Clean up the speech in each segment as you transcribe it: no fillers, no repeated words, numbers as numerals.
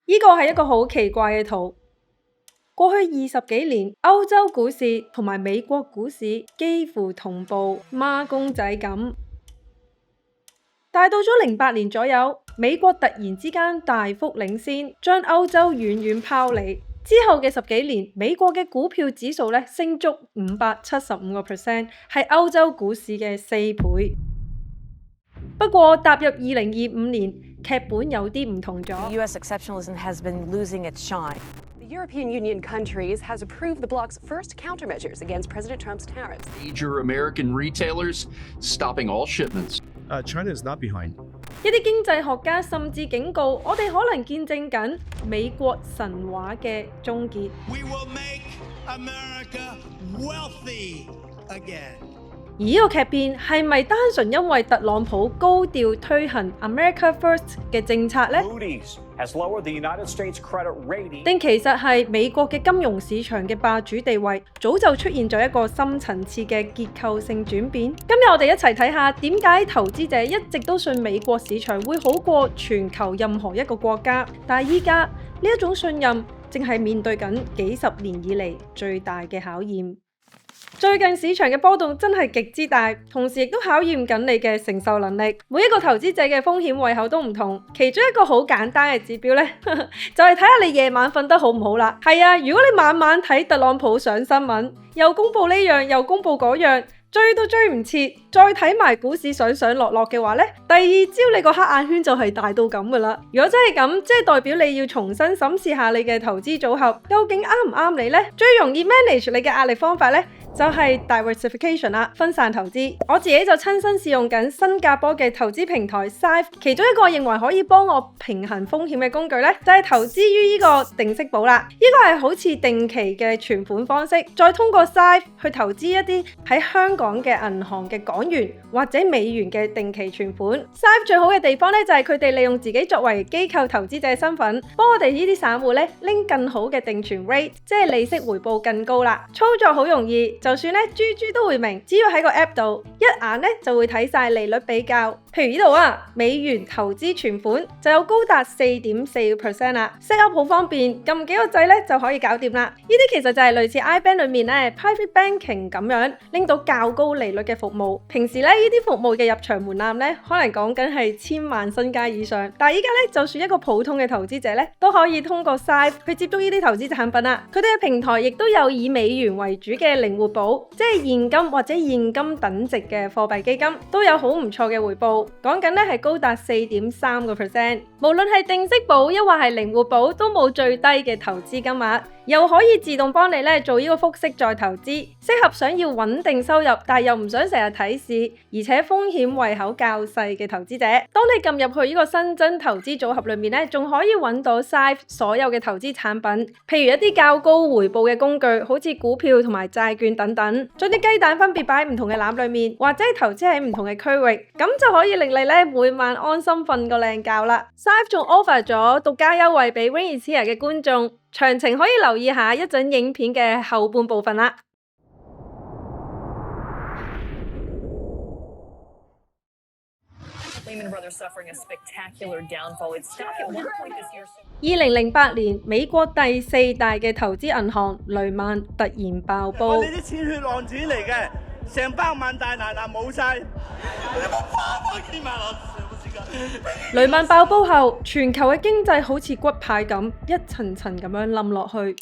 呢個係一個好奇怪嘅圖。過去20幾年，歐洲股市同埋美國股市幾乎同步孖公仔咁，但係到咗08年左右，美國突然之間大幅領先，將歐洲遠遠拋離。之後嘅10幾年，美國嘅股票指數升足575%，係歐洲股市嘅4倍。不過踏入2025年，劇本有啲唔同咗。US exceptionalism has been losing its shine. The European Union countries has approved the bloc's first countermeasures against President Trump's tariffs. Major American retailers stopping all shipments. China is not behind. 一啲經濟學家甚至警告，我哋可能見證緊美國神話嘅終結。We will make America wealthy again. 而呢個劇變係咪單純因為特朗普高調推行 America First 嘅政策呢？ Moody's has lowered the United States credit rating. 定其實係美國嘅金融市場嘅霸主地位早就出現咗一個深層次嘅結構性轉變？今日我哋一齊睇下點解投資者一直都信美國市場會好過全球任何一個國家，但係依家呢一種信任正係面對緊幾十年以嚟最大嘅考驗。最近市場嘅波動真係極之大，同時亦都考驗緊你嘅承受能力。每一個投資者嘅風險胃口都唔同，其中一個好簡單嘅指標呢，就係睇下你夜晚瞓得好唔好啦。係啊，如果你晚晚睇特朗普上新聞，又公布呢樣又公布嗰樣，追都追唔切，再睇埋股市上上落落嘅話呢，第二朝你個黑眼圈就係大到咁噶啦。如果真係咁，即係代表你要重新審視下你嘅投資組合，究竟啱唔啱你呢？最容易 manage 你嘅壓力方法呢，就係 diversification 啦，分散投資。我自己就親身試用緊新加坡嘅投資平台 Syfe， 其中一個認為可以幫我平衡風險嘅工具呢，就係投資於呢個定息簿啦。呢個係好似定期嘅存款方式，再通過 Syfe 去投資一啲喺香港嘅銀行嘅港元或者美元嘅定期存款。Syfe 最好嘅地方呢，就係佢哋利用自己作為機構投資者嘅身份，幫我哋呢啲散戶呢拎更好嘅定存 rate， 即係利息回報更高啦。操作好容易。就算豬都會明，只要喺個 app 度一眼就會睇晒利率比較。譬如呢度啊，美元投資存款就有高達 4.4% 啦 ，set up 好方便，撳幾個掣就可以搞掂啦。呢啲其實就係類似 iBank 裏面private banking 咁樣拎到較高利率嘅服務。平時呢啲服務嘅入場門檻可能講緊係1000萬身家以上，但係依家就算一個普通嘅投資者都可以通過 Syfe 去接觸呢啲投資產品啦。佢哋嘅平台亦都有以美元為主嘅靈活寶，即係現金或者現金等值嘅貨幣基金，都有好唔錯嘅回報。講緊係高達 4.3%， 無論係定息寶抑或係靈活寶都冇最低嘅投資金額，又可以自動幫你做呢個複息再投資，適合想要穩定收入但又唔想成日睇市，而且風險胃口較細嘅投資者。當你撳入去呢個新增投資組合裏面仲可以揾到 Syfe 所有嘅投資產品，譬如一啲較高回報嘅工具，好似股票同埋債券等等，將啲雞蛋分別擺喺唔同嘅籃裏面，或者投資喺唔同嘅區域，咁就可以令你每晚安心瞓個靚覺啦。Syfe 仲 offer 咗獨家優惠俾 Ring Is Here 嘅觀眾，詳情可以留意下一陣影片嘅後半部分啦。2008年，美國第4大嘅投資銀行雷曼突然爆煲。我哋啲錢血浪子嚟嘅，成百萬大拿冇晒。雷曼爆煲後，全球嘅經濟好似骨牌咁，一層層咁樣冧落去，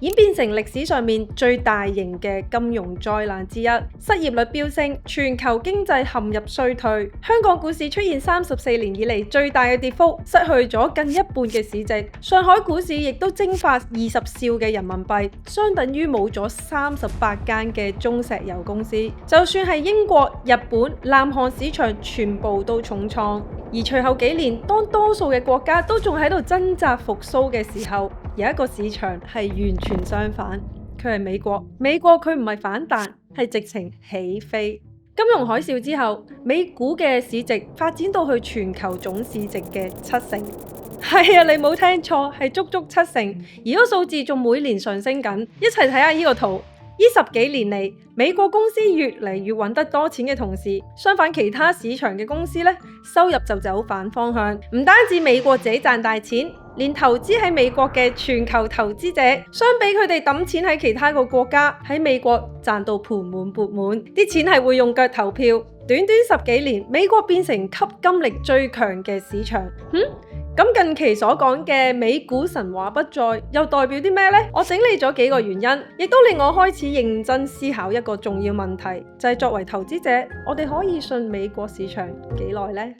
演變成歷史上面最大型嘅金融災難之一，失業率飆升，全球經濟陷入衰退，香港股市出現34年以嚟最大嘅跌幅，失去咗近一半嘅市值。上海股市亦都蒸發20兆嘅人民幣，相等於冇咗38間嘅中石油公司。就算係英國、日本、南韓市場全部都重創。而隨後幾年，當多數嘅國家都仲喺度掙扎復甦嘅時候，有一個市場係完全相反，佢係美國。美國佢唔係反彈，係直情起飛。金融海嘯之後，美股嘅市值發展到去全球總市值嘅70%。係啊，你冇聽錯，係足足70%，而嗰個數字仲每年上升緊。一齊睇下呢個圖。呢10幾年嚟，美國公司越嚟越揾得多錢嘅同時，相反其他市場嘅公司呢，收入就走反方向。唔單止美國自己賺大錢，連投資喺美國嘅全球投資者，相比佢哋抌錢喺其他個國家，喺美國賺到盆滿缽滿，啲錢係會用腳投票。短短10幾年，美國變成吸金力最強嘅市場。咁近期所講嘅美股神話不再，又代表啲咩呢？我整理咗幾個原因，亦都令我開始認真思考一個重要問題，就係作為投資者，我哋可以信美國市場幾耐呢？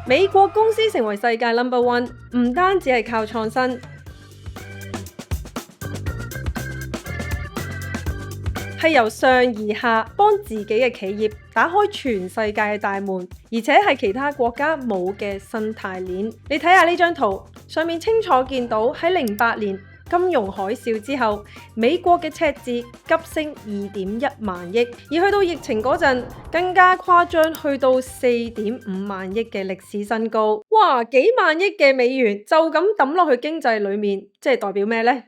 美國公司成為世界 No.1， 唔單止係靠創新，係由上而下幫自己嘅企業打開全世界嘅大門，而且係其他國家冇嘅生態鏈。你睇下呢張圖，上面清楚見到喺08年金融海嘯之後，美國嘅赤字急升2.1萬億，而去到疫情嗰陣更加誇張，去到4.5萬億嘅歷史新高。哇，幾萬億嘅美元就咁抌落去經濟裏面，即係代表咩呢？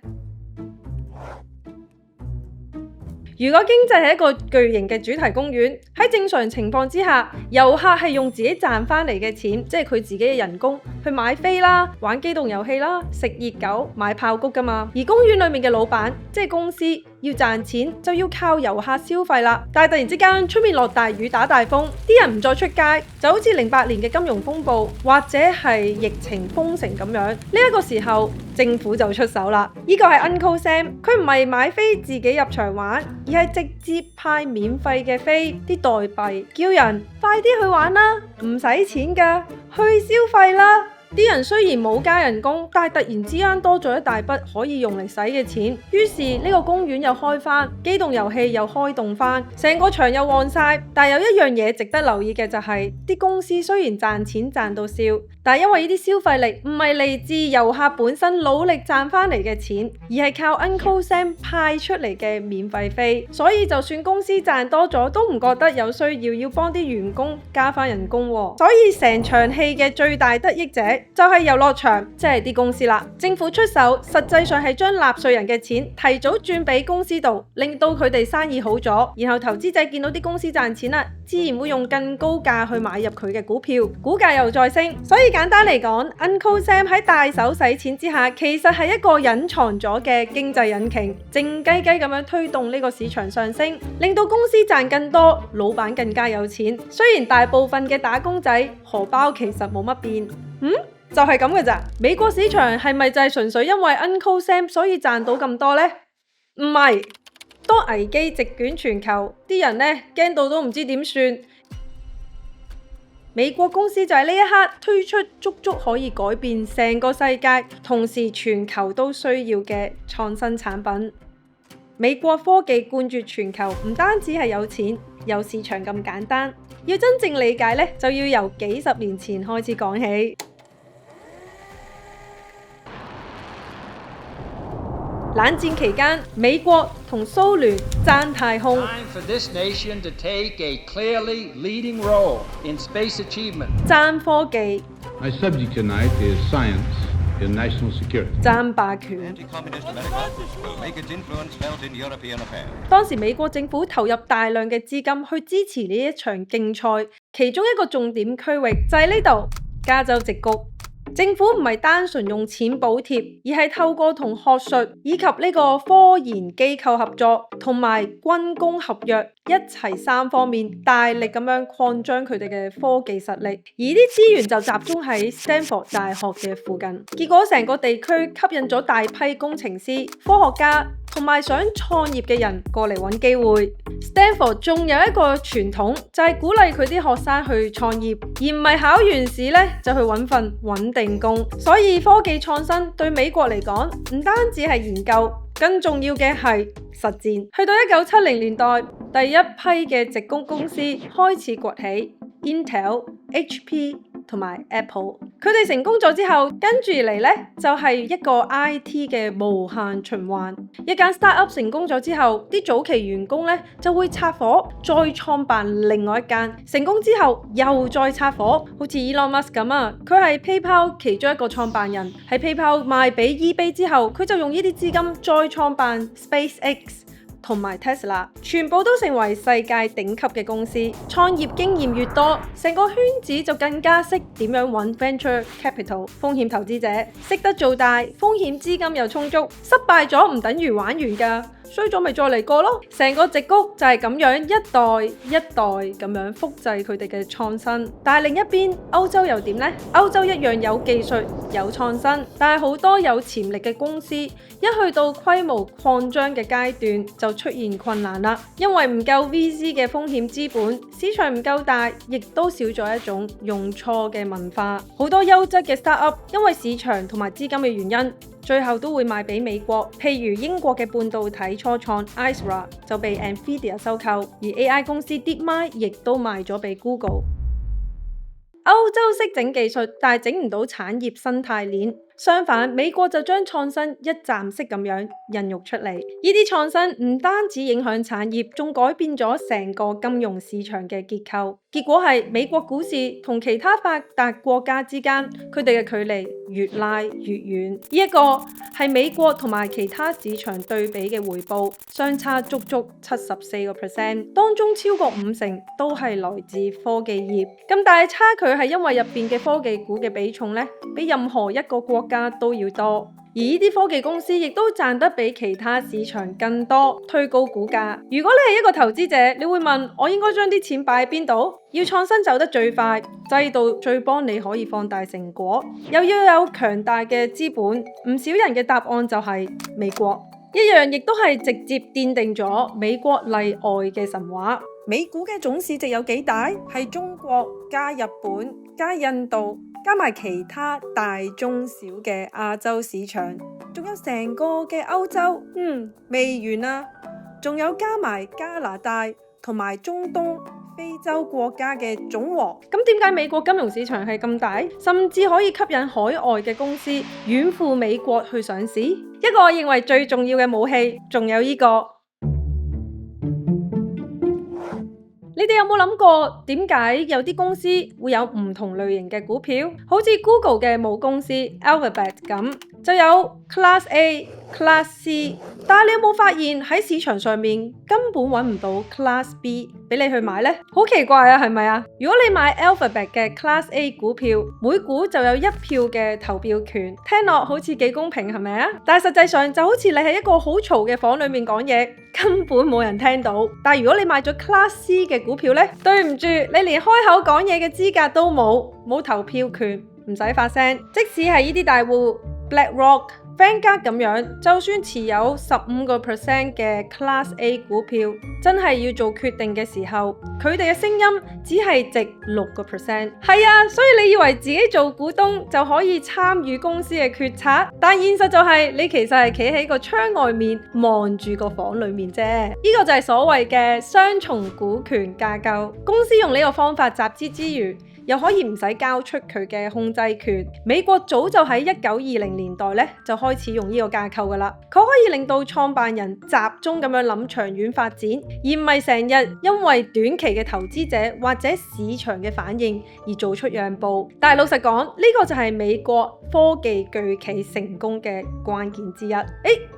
如果經濟係一個巨型嘅主題公園，喺正常情況之下，遊客係用自己賺返嚟嘅錢，即係佢自己嘅人工，去買飛啦、玩機動遊戲啦、食熱狗、買爆谷㗎嘛。而公園裏面嘅老闆，即係公司，要賺錢就要靠遊客消費啦。但係突然之間出面落大雨打大風，啲人唔再出街，就好似08年嘅金融風暴或者係疫情封城咁樣。呢一個時候政府就出手啦。呢個係 Uncle Sam， 佢唔係買飛自己入場玩，而係直接派免費嘅飛，啲代幣，叫人快啲去玩啦，唔使錢㗎，去消費啦。啲人雖然冇加人工，但係突然之間多咗一大筆可以用嚟使嘅錢，於是呢個公園又開返，機動遊戲又開動返，成個場又旺晒。但係有一樣嘢值得留意嘅就係，啲公司雖然賺錢賺到笑，但係因為呢啲消費力唔係嚟自遊客本身努力賺返嚟嘅錢，而係靠 Uncle Sam 派出嚟嘅免費飛，所以就算公司賺多咗，都唔覺得有需要幫啲員工加返人工喎。所以成場戲嘅最大得益者就係遊樂場，即係啲公司啦。政府出手，實際上係將納稅人嘅錢提早轉俾公司度，令到佢哋生意好咗。然後投資者見到啲公司賺錢啦，自然會用更高價去買入佢嘅股票，股價又再升。所以簡單嚟講， Uncle Sam 喺大手使錢之下，其實係一個隱藏咗嘅經濟引擎，靜雞雞咁樣推動呢個市場上升，令到公司賺更多，老闆更加有錢。雖然大部分嘅打工仔荷包其實冇乜變，就係咁嘅咋。美國市場係咪就係純粹因為 Uncle Sam 所以賺到咁多呢？唔係，當危機席捲全球，啲人呢驚到都唔知點算。美國公司就喺呢一刻推出足可以改變成個世界，同時全球都需要嘅創新產品。美國科技冠絕全球，唔單止係有錢有市場咁簡單，要真正理解呢，就要由幾十年前開始講起。冷戰期間，美國同蘇聯爭太空。爭科技。My subject tonight is science in national security. 爭霸權。當時美國政府投入大量嘅資金去支持呢一場競賽，其中一個重點區域就係呢度，加州矽谷。政府唔係單純用錢補貼，而係透過同學術以及呢個科研機構合作，同埋軍工合約一齊3方面大力咁樣擴張佢哋嘅科技實力，而啲資源就集中喺 Stanford 大學嘅附近。結果成個地區吸引咗大批工程師、科學家同埋想創業嘅人過嚟揾機會。Stanford 仲有一個傳統，就係鼓勵佢啲學生去創業，而唔係考完試呢就去揾份穩定工。所以科技創新對美國嚟講，唔單止係研究，更重要嘅係實戰。去到1970年代，第一批嘅矽谷公司開始崛起 ，Intel、HP、同埋 Apple。佢哋成功咗之後，跟住嚟呢就係一個 IT 嘅無限循環。一間 startup 成功咗之後，啲早期員工呢就會拆夥，再創辦另外一間。成功之後又再拆夥，好似 Elon Musk 咁啊，佢係 PayPal 其中一個創辦人，喺 PayPal 賣俾 eBay 之後，佢就用呢啲資金再創辦 SpaceX。同埋 Tesla 全部都成為世界頂級嘅公司，創業經驗越多，成個圈子就更加識點樣揾 venture capital 風險投資者，識得做大，風險資金又充足，失敗咗唔等於玩完㗎。衰咗咪再嚟過咯，成個矽谷就係咁樣一代一代咁樣複製佢哋嘅創新。但係另一邊歐洲又點呢？歐洲一樣有技術有創新，但係好多有潛力嘅公司一去到規模擴張嘅階段就出現困難啦，因為唔夠 VC 嘅風險資本，市場唔夠大，亦都少咗一種用錯嘅文化。好多優質嘅 startup 因為市場同埋資金嘅原因，最後都會賣俾美國，譬如英國嘅半導體初創 Isra 就被 Nvidia 收購，而 AI 公司 DeepMind 亦都賣咗俾 Google。歐洲識整技術，但係整唔到產業生態鏈。相反，美國就將創新一站式咁樣孕育出嚟。呢啲創新唔單止影響產業，仲改變咗成個金融市場嘅結構。結果係美國股市同其他發達國家之間，佢哋嘅距離越拉越遠。呢一個係美國同埋其他市場對比嘅回報，相差足足74%，當中超過50%都係來自科技業。咁大嘅差距係因為入邊嘅科技股嘅比重呢，比任何一個國家都要多，而呢啲科技公司亦都賺得比其他市場更多，推高股價。如果你係一個投資者，你會問我應該將啲錢擺喺邊度？要創新走得最快，制度最幫你可以放大成果，又要有強大嘅資本。唔少人嘅答案就係美國，一樣亦都係直接奠定咗美國例外嘅神話。美股嘅總市值有幾大？係中國加日本加印度加埋其他大中小嘅亞洲市場，仲有成個嘅歐洲，未完啊！仲有加埋加拿大同埋中東、非洲國家嘅總和。咁點解美國金融市場係咁大，甚至可以吸引海外嘅公司遠赴美國去上市？一個我認為最重要嘅武器，仲有呢個。你哋有冇諗過點解有啲公司會有唔同類型嘅股票？好似 Google 嘅母公司 Alphabet 咁，就有 Class A、Class C， 但係你有冇發現喺市場上面根本揾唔到 Class B 俾你去買呢？好奇怪啊，係咪啊？如果你買 Alphabet 嘅 Class A 股票，每股就有1票嘅投票權，聽落好似幾公平，係咪啊？但係實際上就好似你喺一個好嘈嘅房裏面講嘢，根本冇人聽到。但係如果你買咗 Class C 嘅股票呢，對唔住，你連開口講嘢嘅資格都冇，冇投票權，唔使發聲。即使係呢啲大戶 BlackRock、Vanguard 咁樣，就算持有15% 嘅 Class A 股票，真係要做決定嘅時候，佢哋嘅聲音只係值6%。係啊，所以你以為自己做股東就可以參與公司嘅決策，但現實就係你其實係企喺個窗外面望住個房裏面啫。呢個就係所謂嘅雙重股權架構。公司用呢個方法集資之餘，又可以唔使交出佢嘅控制權。美國早就喺1920年代咧就開始用呢個架構噶啦，佢可以令到創辦人集中咁樣諗長遠發展，而唔係成日因為短期嘅投資者或者市場嘅反應而做出讓步。但係老實講，呢個就係美國科技巨企成功嘅關鍵之一。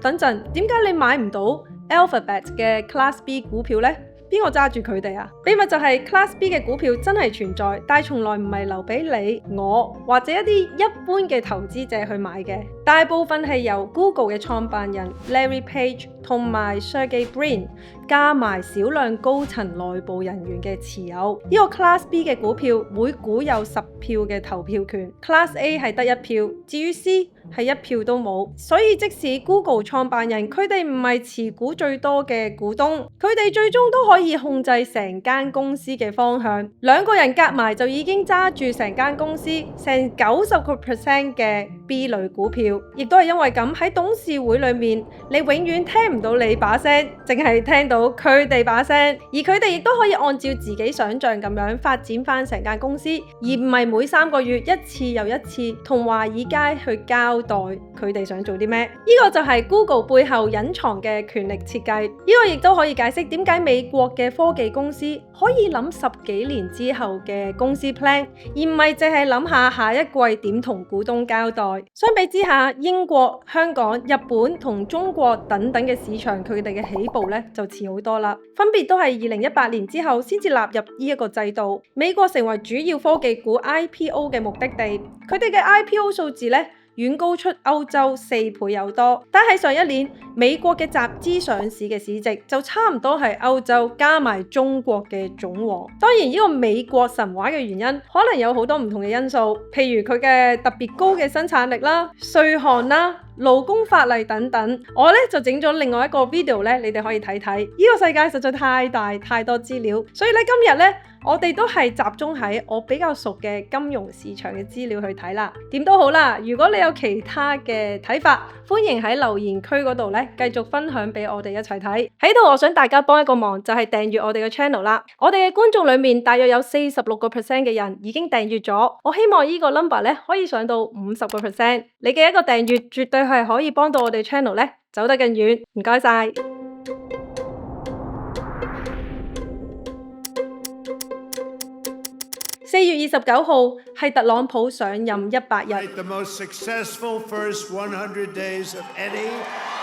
等陣，點解你買唔到 Alphabet 嘅 Class B 股票呢？邊個揸住佢哋啊？秘密就係 Class B 嘅股票真係存在，但係從來唔係留俾你、我或者一啲一般嘅投資者去買嘅。大部分係由 Google 嘅創辦人 Larry Page 同埋 Sergey Brin 加埋少量高層內部人員嘅持有。呢個 Class B 嘅股票每股有10票嘅投票權， Class A 係得1票，至於 C 係1票都冇。所以即使 Google 創辦人佢哋唔係持股最多嘅股東，佢哋最終都可以控制成間公司嘅方向。兩個人夾埋就已經揸住成間公司成90% 嘅 B 類股票，亦都係因為咁喺董事會裏面，你永遠聽唔到你把聲，淨係聽到佢哋把聲，而佢哋亦都可以按照自己想像咁樣發展翻成間公司，而唔係每3個月一次又一次同華爾街去交代佢哋想做啲咩。呢個就係 Google 背後隱藏嘅權力設計。呢個亦都可以解釋點解美國嘅科技公司可以諗10幾年之後嘅公司 plan， 而唔係淨係諗下一季點同股東交代。相比之下，英國、香港、日本同中國等等嘅市場，佢哋嘅起步咧就遲好多啦。分別都係2018年之後先至納入呢一個制度。美國成為主要科技股 IPO 嘅目的地，佢哋嘅 IPO 數字咧遠高出歐洲4倍有多，但係上一年美國嘅集資上市嘅市值就差唔多係歐洲加埋中國嘅總和。當然呢個美國神話嘅原因可能有好多唔同嘅因素，譬如佢嘅特別高嘅生產力啦、稅項啦、勞工法例等等。我咧就整咗另外一個 video 咧，你哋可以睇睇。呢個世界實在太大太多資料，所以咧今日咧我哋都係集中喺我比較熟嘅金融市場嘅資料去睇啦。點都好啦，如果你有其他嘅睇法，歡迎喺留言區嗰度咧繼續分享俾我哋一齊睇。喺度我想大家幫一個忙，就係訂閱我哋嘅 channel 啦。我哋嘅觀眾裏面大約有46% 嘅人已經訂閱咗，我希望呢個 number 咧可以上到50%。你嘅一個訂閱絕對係可以幫到我哋 channel 咧走得更遠。唔該晒。4月29號係特朗普上任100日。The most successful first 100 days of any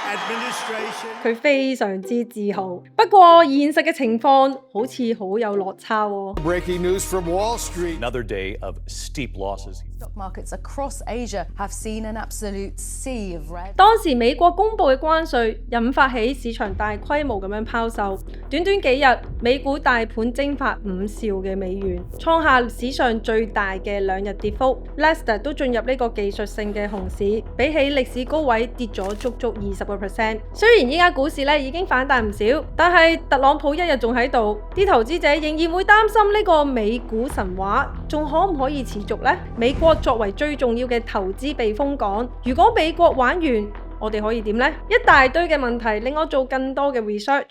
administration. 佢非常之自豪，不過現實嘅情況好似好有落差喎。Breaking news from Wall Street. Another day of steep losses. Stock markets across Asia have seen an absolute sea of red. 當時美國公布嘅關稅引發起市場大規模咁樣拋售，短短幾日美股大盤蒸發5兆嘅美元，創下史上最大嘅2日跌幅。Nasdaq 都進入呢個技術性嘅熊市，比起歷史高位跌咗足足20%。雖然依家股市咧已經反彈唔少，但係特朗普一日仲喺度，啲投資者仍然會擔心呢個美股神話仲可唔可以持續呢？美國作為最重要嘅投資避風港，如果美國玩完，我哋可以點呢？一大堆嘅問題令我做更多嘅 research。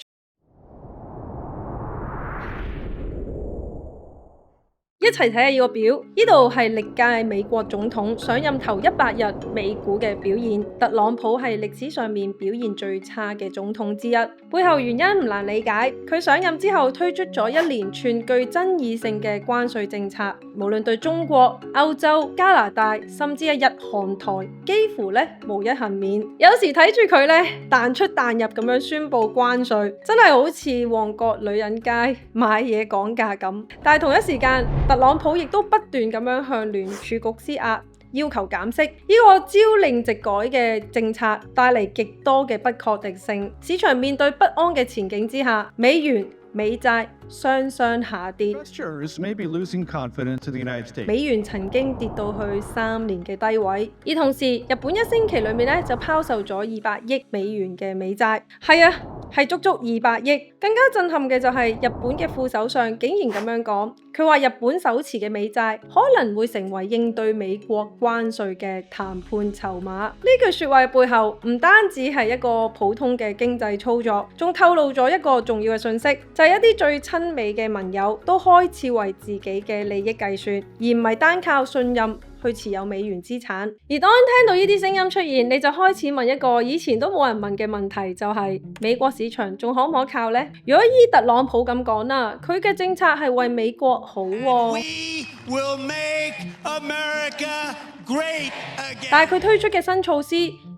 一齊睇下呢個表，呢度係歷屆美國總統上任頭100日美股嘅表現。特朗普係歷史上面表現最差嘅總統之一，背後原因唔難理解。佢上任之後推出咗一連串具爭議性嘅關稅政策，無論對中國、歐洲、加拿大，甚至係日韓台，幾乎咧無一幸免。有時睇住佢咧彈出彈入咁樣宣布關稅，真係好似旺角女人街買嘢講價咁。但係同一時間，特朗普亦都不斷咁樣向聯儲局施壓，要求減息。呢個朝令夕改嘅政策帶嚟極多嘅不確定性，市場面對不安嘅前景之下，美元、美債雙雙下跌。美元曾經跌到去3年嘅低位，而同時日本一星期裏面咧就拋售咗200億美元嘅美債。係啊，係足足200億。更加震撼嘅就係日本嘅副首相竟然咁樣講，佢話日本手持嘅美債可能會成為應對美國關稅嘅談判籌碼。呢句說話嘅背後唔單止係一個普通嘅經濟操作，仲透露咗一個重要嘅信息，就係一啲最親美嘅盟友都開始為自己嘅利益計算，而唔係單靠信任去持有美元資產。而當聽到呢啲聲音出現，你就開始問一個以前都冇人問嘅問題，就係美國市場仲可唔可靠呢？如果依特朗普咁講啦，佢嘅政策係為美國好喎。We will make America great again. 但係佢推出嘅新措施，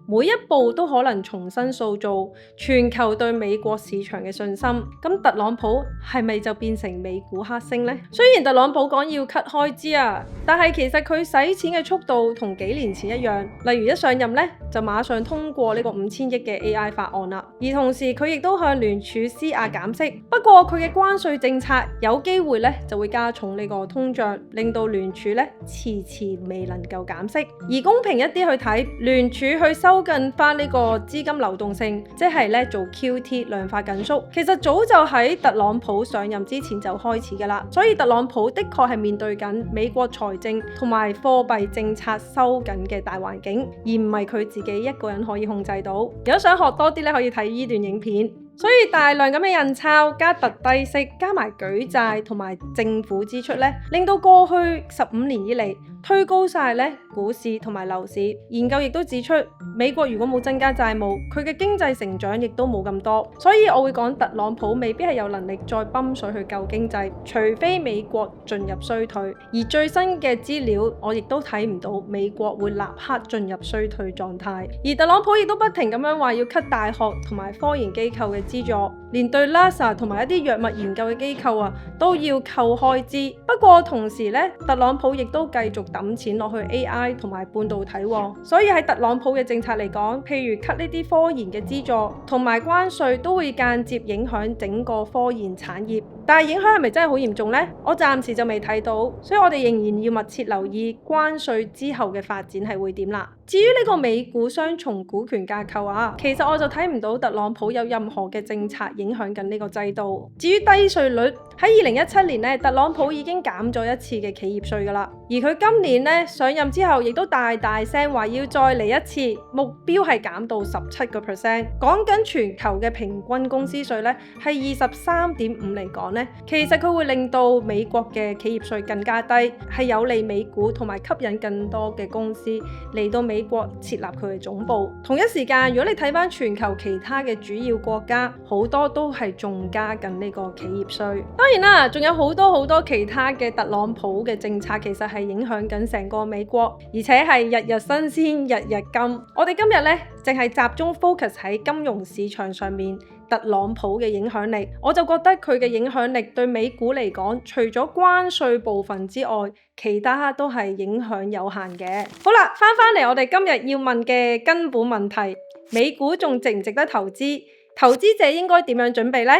每一步都可能重新塑造全球對美國市場嘅信心。咁特朗普係咪就變成美股黑星呢？雖然特朗普講要 cut 開支啊，但係其實佢使錢嘅速度同幾年前一樣。例如一上任咧，就馬上通過呢個5000億嘅 AI 法案啦。而同時佢亦都向聯儲施壓減息。不過佢嘅關稅政策有機會咧就會加重呢個通脹，令到聯儲咧遲遲未能夠減息。而公平一啲去睇，聯儲去收收緊翻呢個資金流動性，即係咧做 QT 量化緊縮。其實早就喺特朗普上任之前就開始㗎啦，所以特朗普的確係面對緊美國財政同埋貨幣政策收緊嘅大環境，而唔係佢自己一個人可以控制到。如果想學多啲咧，可以睇呢段影片。所以大量咁嘅印鈔加特低息加埋舉債同埋政府支出咧，令到過去15年以嚟推高晒咧股市同埋樓市。研究亦都指出，美國如果冇增加債務，佢嘅經濟成長亦都冇咁多。所以我會講特朗普未必係有能力再泵水去救經濟，除非美國進入衰退。而最新嘅資料，我亦都睇唔到美國會立刻進入衰退狀態。而特朗普亦都不停咁樣話要 cut 大學同埋科研機構嘅資助，連對 NASA 同埋一啲藥物研究嘅機構都要扣開支。不過同時咧，特朗普亦都繼續抌錢落去 AI 同埋半導體喎。所以喺特朗普嘅政策嚟講，譬如 cut 呢啲科研嘅資助同埋關稅，都會間接影響整個科研產業。但係影響係咪真係好嚴重呢？我暫時就未睇到，所以我哋仍然要密切留意關稅之後嘅發展係會點啦。至於呢個美股雙重股權架構其實我就睇唔到特朗普有任何嘅政策影響緊呢個制度。至於低稅率，喺2017年咧，特朗普已經減咗一次嘅企業稅㗎啦。而佢今年咧上任之後，亦都大聲話要再嚟一次，目標係減到17%。講緊全球嘅平均公司稅咧係23.5嚟講咧，其實佢會令到美國嘅企業稅更加低，係有利美股同埋吸引更多嘅公司嚟到美國設立佢嘅總部。同一時間，如果你睇翻全球其他嘅主要國家，好多都係仲加緊呢個企業稅。當然啦，仲有好多其他嘅特朗普嘅政策，其實係影響緊成個美國，而且係日日新鮮，日日金。我哋今日咧淨係集中 focus 喺金融市場上面，特朗普嘅影響力，我就覺得佢嘅影響力對美股嚟講，除咗關稅部分之外，其他都係影響有限嘅。好啦，翻嚟我哋今日要問嘅根本問題，美股仲值唔值得投資？投資者應該點樣準備呢？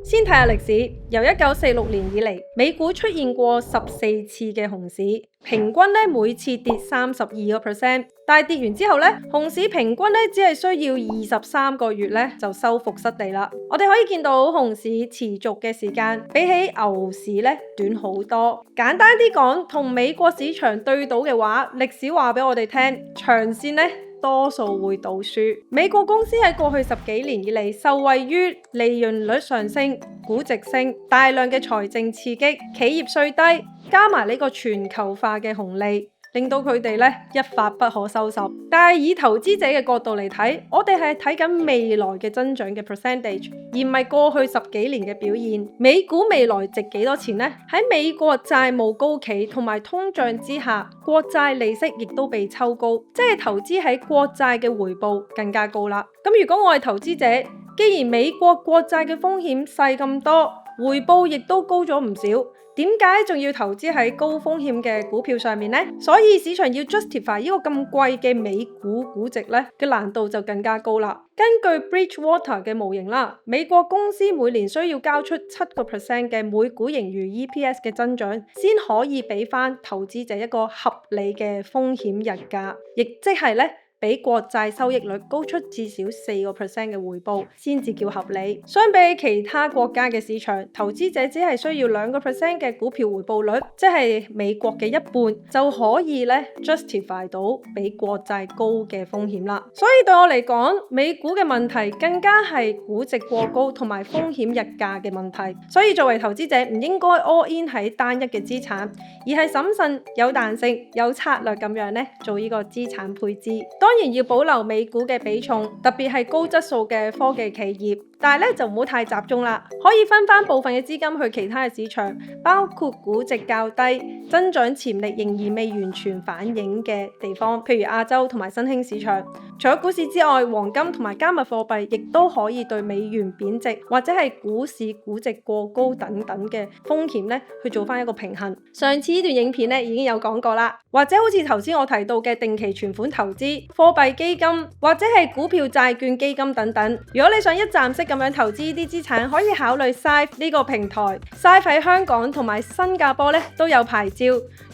先睇下歷史，由1946年以嚟，美股出現過14次嘅熊市，平均每次跌32%，但係跌完之後熊市平均只係需要23個月就收復失地啦。我哋可以見到熊市持續嘅時間比起牛市短好多。簡單啲講，同美國市場對賭嘅話，歷史話俾我哋聽，長線多數會賭輸。美國公司喺過去10幾年以嚟，受惠於利潤率上升、估值升、大量嘅財政刺激、企業稅低，加埋呢個全球化嘅紅利，令到佢哋一發不可收拾。但係以投資者嘅角度嚟睇，我哋係睇緊未來嘅增長嘅 percentage， 而唔係過去10幾年嘅表現。美股未來值幾多錢呢？喺美國債務高企同埋通脹之下，國債利息亦都被抽高，即係投資喺國債嘅回報更加高啦。咁如果我係投資者，既然美國國債嘅風險細咁多，回報亦都高咗唔少，點解仲要投資喺高風險嘅股票上面呢？所以市場要 justify 呢個咁貴嘅美股估值嘅難度就更加高啦。根據 Bridgewater 嘅模型啦，美國公司每年需要交出7% 嘅每股盈餘 EPS 嘅增長，先可以俾翻投資者一個合理嘅風險溢價，亦即係比國債收益率高出至少4% 嘅回報，先至叫合理。相比其他國家嘅市場，投資者只係需要2% 嘅股票回報率，即係美國嘅一半，就可以justify 到比國債高嘅風險啦。所以對我嚟講，美股嘅問題更加係估值過高同埋風險溢價嘅問題。所以作為投資者，唔應該 all in 喺單一嘅資產，而係審慎、有彈性、有策略咁樣做呢個資產配置。當然要保留美股嘅比重，特別係高質素嘅科技企業，但係就唔好太集中啦，可以分翻部分嘅資金去其他嘅市場，包括估值較低、增長潛力仍然未完全反映嘅地方，譬如亞洲同埋新興市場。除咗股市之外，黃金同埋加密貨幣亦都可以對美元貶值或者係股市估值過高等等嘅風險去做翻一個平衡。上次呢段影片已經有講過啦，或者好似頭先我提到嘅定期存款投資、貨幣基金或者係股票債券基金等等。如果你想一站式咁咁樣投資呢啲資產，可以考慮 Syfe 呢個平台。Syfe 喺香港同埋新加坡咧都有牌照，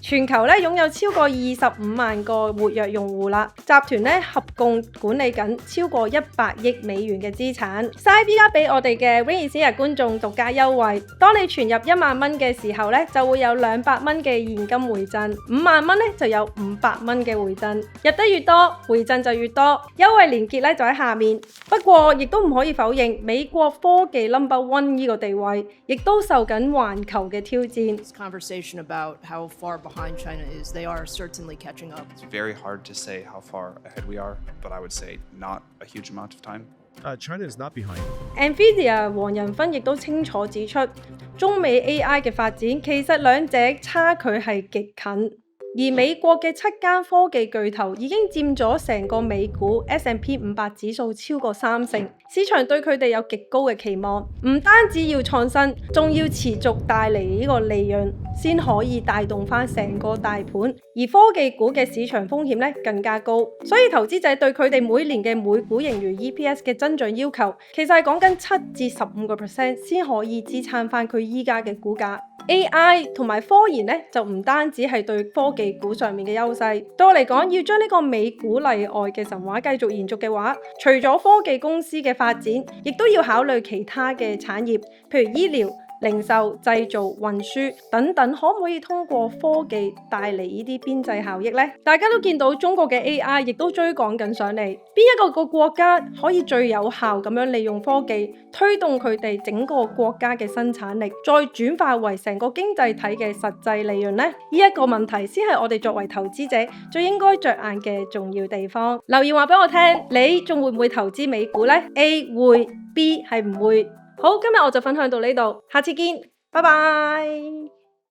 全球咧擁有超過25萬個活躍用戶啦。集團咧合共管理緊超過100億美元嘅資產。Syfe 依家俾我哋嘅 Ring 日觀眾獨家優惠，當你存入1萬蚊嘅時候咧，就會有200蚊嘅現金回贈，5萬蚊咧就有500蚊嘅回贈，入得越多，回贈就越多。優惠連結咧就喺下面。不過亦都唔可以否認，美國科技 No.1 呢個地位，亦都受緊環球嘅挑戰。This conversation about how far behind China is, they are certainly catching up. It's very hard to say how far ahead we are, but I would say not a huge amount of time. China is not behind. Nvidia 黃仁勳亦都清楚指出，中美 AI 嘅發展其實兩者差距係極近。而美國嘅7間科技巨頭已經佔咗成個美股 S&P 500指數超過30%，市場對佢哋有極高嘅期望，唔單止要創新，仲要持續帶嚟呢個利潤，先可以帶動翻成個大盤。而科技股嘅市場風險咧更加高，所以投資者對佢哋每年嘅每股盈餘 EPS 嘅增長要求，其實係講緊7至15% 先可以支撐翻佢依家嘅股價。AI 同埋科研咧就唔單止係對科技股上面嘅優勢，對我嚟講，要將呢個美股例外嘅神話繼續延續嘅話，除咗科技公司嘅發展，亦都要考慮其他嘅產業，譬如醫療、零售、製造、運輸等等，可唔可以通過科技帶嚟呢啲邊際效益呢？大家都見到中國嘅 AI 亦都追趕緊上嚟，邊一個國家可以最有效咁樣利用科技推動佢哋整個國家嘅生產力，再轉化為成個經濟體嘅實際利潤呢？呢一個問題先係我哋作為投資者最應該着眼嘅重要地方。留言話俾我聽，你仲會唔會投資美股呢？ A 會， B 係唔會。好，今日我就分享到呢度，下次見，拜拜。